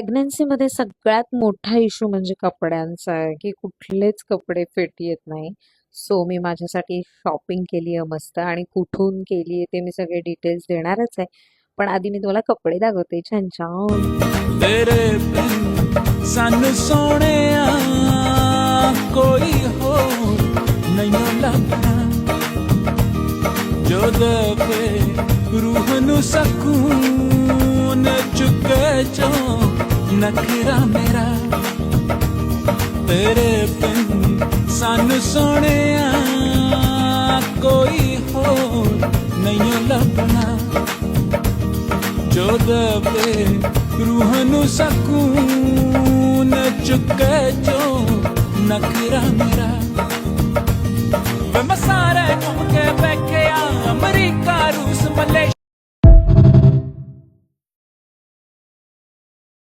प्रेग्नन्सीमध्ये सगळ्यात मोठा इश्यू म्हणजे कपड्यांचा आहे, की कुठलेच कपडे फिट येत नाही. सो मी माझ्यासाठी शॉपिंग केली आहे मस्त आणि कुठून केली आहे ते मी सगळे डिटेल्स देणारच आहे. पण आधी मी तुम्हाला कपडे दाखवते छान छान. तेरे बिन सन सोहणिया कोई होर नहीं लगना जो दे रूह नू सकून चुके जो नखरा मेरा तेरे बिन सन सोहणिया कोई होर नहीं लगना जो दे रूह नू सकून चुके जो नखरा मेरा वे मैं सारे घूम के बैठे अमरीका रूस मले